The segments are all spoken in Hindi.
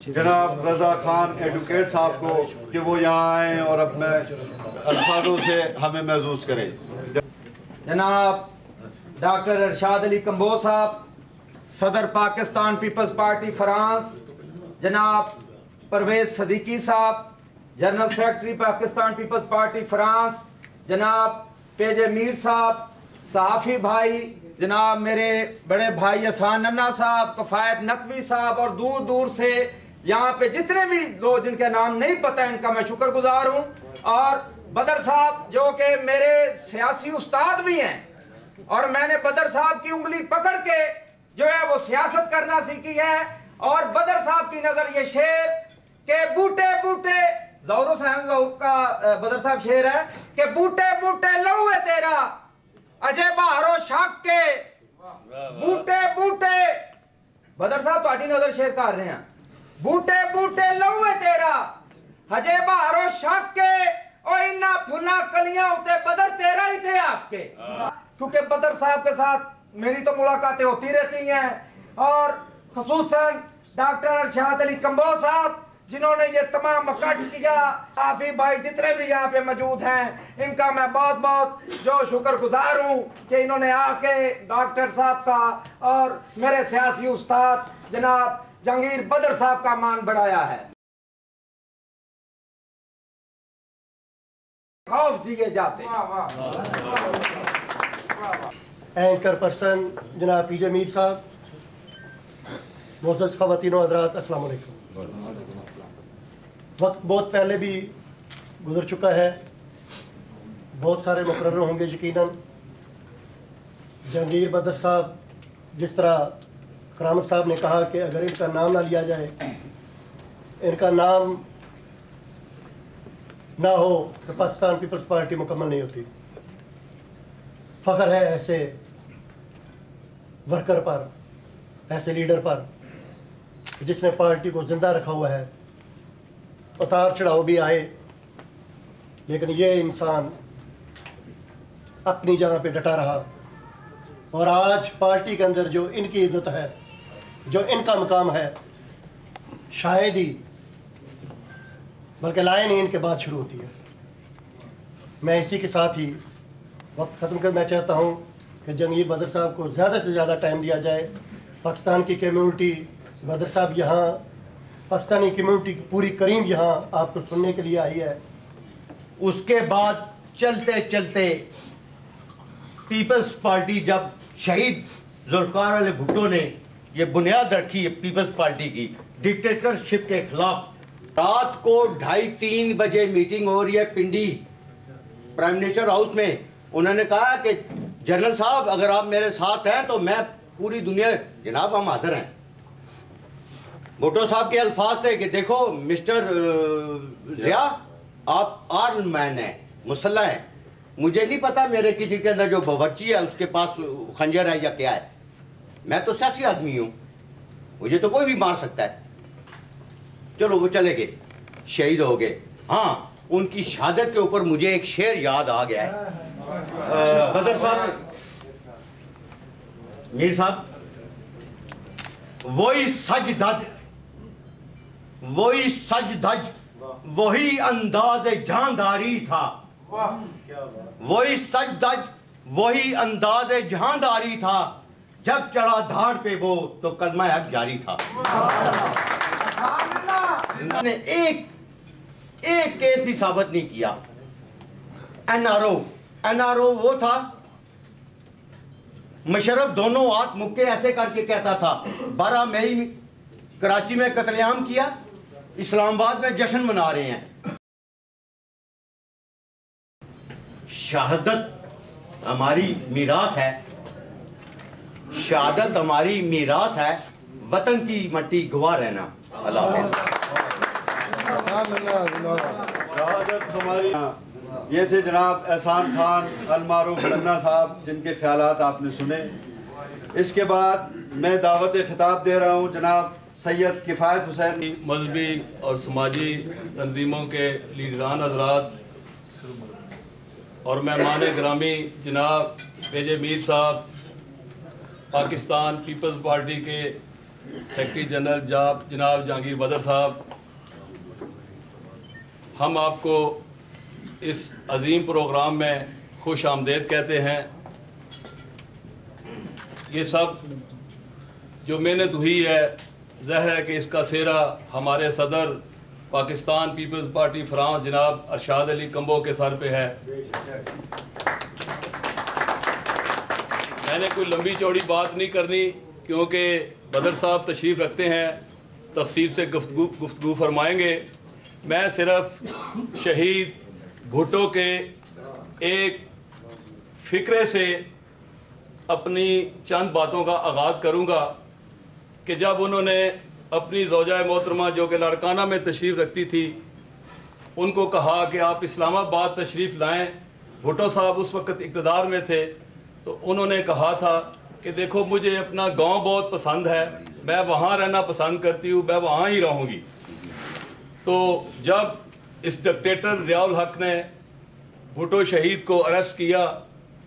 जनाब रज़ा खान एडवोकेट साहब को कि वो यहाँ आएँ और अपने अल्फाजों से हमें महसूस करें। जनाब डॉक्टर अरशाद अली कंबोज साहब, सदर पाकिस्तान पीपल्स पार्टी फ्रांस, जनाब परवेज सदीकी साहब, general secretary Pakistan Peoples Party France, जनाब पेजे मीर साहब, सहाफ़ी भाई जनाब मेरे बड़े भाई अहसान नन्ना साहब, कफ़ायत नकवी साहब और दूर दूर से यहाँ पे जितने भी लोग जिनके नाम नहीं पता इनका मैं शुक्रगुजार हूँ। और बदर साहब जो कि मेरे सियासी उस्ताद भी हैं और मैंने बदर साहब की उंगली पकड़ के जो है वो सियासत करना सीखी है। और बदर साहब की नजर ये शेर के बूटे बूटे ज़ौरो का बदर साहब शेर है कि बूटे बूटे लहू है तेरा अजय बहारो शक के बूटे बूटे। बदर साहब ਤੁਹਾਡੀ नजर शेर कर रहे हैं बूटे बूटे लहू है तेरा अजय बहारो शक के और इन्ना फुना कलियां उते बदर तेरा ही थे आपके। क्योंकि बदर साहब के साथ मेरी तो मुलाकातें होती रहती हैं और खुसूसन डॉक्टर अरशाद अली कंबोज साहब जिन्होंने ये तमाम इकट्ठ किया, काफी भाई जितने भी यहाँ पे मौजूद हैं इनका मैं बहुत बहुत जो शुक्रगुजार हूँ कि इन्होंने आके डॉक्टर साहब का और मेरे सियासी उस्ताद जनाब जहांगीर बदर साहब का मान बढ़ाया है। खौफ जिए जाते। एंकर पर्सन जनाब पीजे मीर साहब, मोअज़्ज़ज़ ख़वातीनो हज़रात, अस्सलाम वालेकुम। वक्त बहुत पहले भी गुजर चुका है, बहुत सारे मुकर्रर होंगे यकीनन। जहांगीर बदर साहब जिस तरह करामत साहब ने कहा कि अगर इनका नाम ना लिया जाए, इनका नाम ना हो तो पाकिस्तान पीपल्स पार्टी मुकम्मल नहीं होती। फ़ख्र है ऐसे वर्कर पर, ऐसे लीडर पर जिसने पार्टी को ज़िंदा रखा हुआ है। उतार चढ़ाव भी आए लेकिन ये इंसान अपनी जगह पे डटा रहा और आज पार्टी के अंदर जो इनकी इज्जत है, जो इनका मुकाम है, शायद ही बल्कि लाइन ही इनके बाद शुरू होती है। मैं इसी के साथ ही वक्त ख़त्म कर मैं चाहता हूँ कि जहांगीर बदर साहब को ज़्यादा से ज़्यादा टाइम दिया जाए। पाकिस्तान की कम्यूनिटी, बदर साहब यहाँ पाकिस्तानी कम्यूनिटी की पूरी करीम यहाँ आपको सुनने के लिए आई है। उसके बाद चलते चलते पीपल्स पार्टी जब शहीद जुल्फ़िकार अली भुट्टो ने ये बुनियाद रखी है पीपल्स पार्टी की डिक्टेटरशिप के खिलाफ, रात को 2:30-3 बजे मीटिंग हो रही है पिंडी प्राइम मिनिस्टर हाउस में। उन्होंने कहा कि जनरल साहब अगर आप मेरे साथ हैं तो मैं पूरी दुनिया, जनाब हम हाजिर हैं। भुट्टो साहब के अल्फाज थे कि देखो मिस्टर ज़िया आप आर्म्ड मैन हैं, मुसल्लह हैं, मुझे नहीं पता मेरे किसी के अंदर जो बावर्ची है उसके पास खंजर है या क्या है, मैं तो सियासी आदमी हूँ, मुझे तो कोई भी मार सकता है। चलो वो चले गए, शहीद हो गए। हाँ, उनकी शहादत के ऊपर मुझे एक शेर याद आ गया है। बदर साहब, मीर साहब, वही सज धज वही सज धज वही अंदाज जहांदारी था, वही सज धज वही अंदाज जहांदारी था, जब चढ़ा धाड़ पे वो तो कलमा हक जारी था। ने एक केस भी साबित नहीं किया। एनआरओ वो था, मुशर्रफ दोनों हाथ मुक्के ऐसे करके कहता था 12 मई कराची में कत्लेआम किया, इस्लामाबाद में जश्न मना रहे हैं। शहादत हमारी मीरास है, शहादत हमारी मीरास है, वतन की मट्टी गवा रहना। अल्लाह हाफ़िज़। शहादत हमारी। ये थे जनाब एहसान खान अलमारूफ नन्ना साहब जिनके ख्यालात आपने सुने। इसके बाद मैं दावत खिताब दे रहा हूँ जनाब सैयद किफ़ायत हुसैन। मजहबी और समाजी तंजीमों के लीडरान हजरात और मेहमान ग्रामी जनाब पेजे मीर साहब, पाकिस्तान पीपल्स पार्टी के सेक्रेटरी जनरल जनाब जहांगीर बदर साहब, हम आपको इस अजीम प्रोग्राम में खुश आमदेद कहते हैं। ये सब जो मेहनत हुई है, ज़ाहिर है कि इसका सेहरा हमारे सदर पाकिस्तान पीपल्स पार्टी फ्रांस जनाब अरशाद अली कम्बो के सर पे है। मैंने कोई लंबी चौड़ी बात नहीं करनी, क्योंकि बदर साहब तशरीफ़ रखते हैं, तफसील से गुफ्तगू फरमाएंगे। मैं सिर्फ शहीद भुट्टो के एक फ़िक्रे से अपनी चंद बातों का आगाज़ करूँगा कि जब उन्होंने अपनी ज़ौजा मोहतरमा जो कि लाड़काना में तशरीफ़ रखती थी, उनको कहा कि आप इस्लामाबाद तशरीफ़ लाएं। भुट्टो साहब उस वक़्त इक़्तिदार में थे, तो उन्होंने कहा था कि देखो मुझे अपना गांव बहुत पसंद है, मैं वहाँ रहना पसंद करती हूँ, मैं वहाँ ही रहूँगी। तो जब इस डिक्टेटर ज़ियाउल हक ने भुट्टो शहीद को अरेस्ट किया,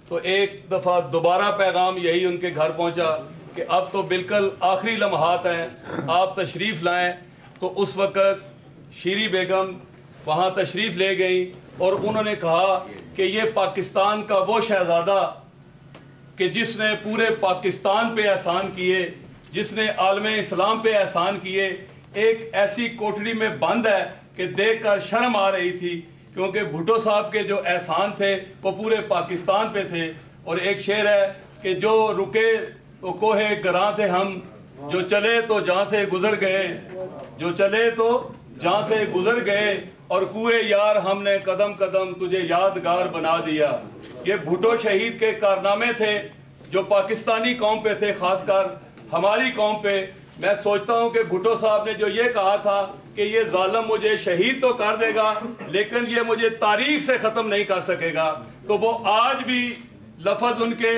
तो एक दफ़ा दोबारा पैगाम यही उनके घर पहुँचा कि अब तो बिल्कुल आखिरी लम्हात हैं, आप तशरीफ़ लाएं। तो उस वक़्त शीरी बेगम वहाँ तशरीफ़ ले गई और उन्होंने कहा कि ये पाकिस्तान का वो शहज़ादा कि जिसने पूरे पाकिस्तान पे एहसान किए, जिसने आलम इस्लाम पे एहसान किए, एक ऐसी कोठरी में बंद है कि देख कर शर्म आ रही थी, क्योंकि भुट्टो साहब के जो एहसान थे वो पूरे पाकिस्तान पे थे। और एक शेर है कि जो रुके तो कोहे गरां थे हम, जो चले तो जहाँ से गुजर गए, जो चले तो जहाँ से गुजर गए, और कुए यार हमने कदम कदम तुझे यादगार बना दिया। ये भुट्टो शहीद के कारनामे थे जो पाकिस्तानी कौम पे थे, खासकर हमारी कौम पे। मैं सोचता हूँ कि भुट्टो साहब ने जो ये कहा था कि ये जालिम मुझे शहीद तो कर देगा, लेकिन ये मुझे तारीख से ख़त्म नहीं कर सकेगा, तो वो आज भी लफ्ज़ उनके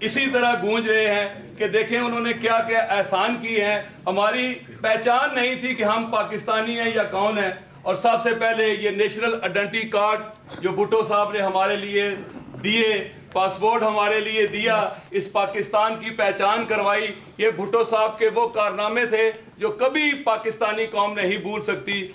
इसी तरह गूंज रहे हैं कि देखें उन्होंने क्या क्या एहसान किए हैं। हमारी पहचान नहीं थी कि हम पाकिस्तानी हैं या कौन है। और सबसे पहले ये नेशनल आइडेंटिटी कार्ड जो भुट्टो साहब ने हमारे लिए दिए, पासपोर्ट हमारे लिए दिया, इस पाकिस्तान की पहचान करवाई, ये भुट्टो साहब के वो कारनामे थे जो कभी पाकिस्तानी कौम नहीं भूल सकती।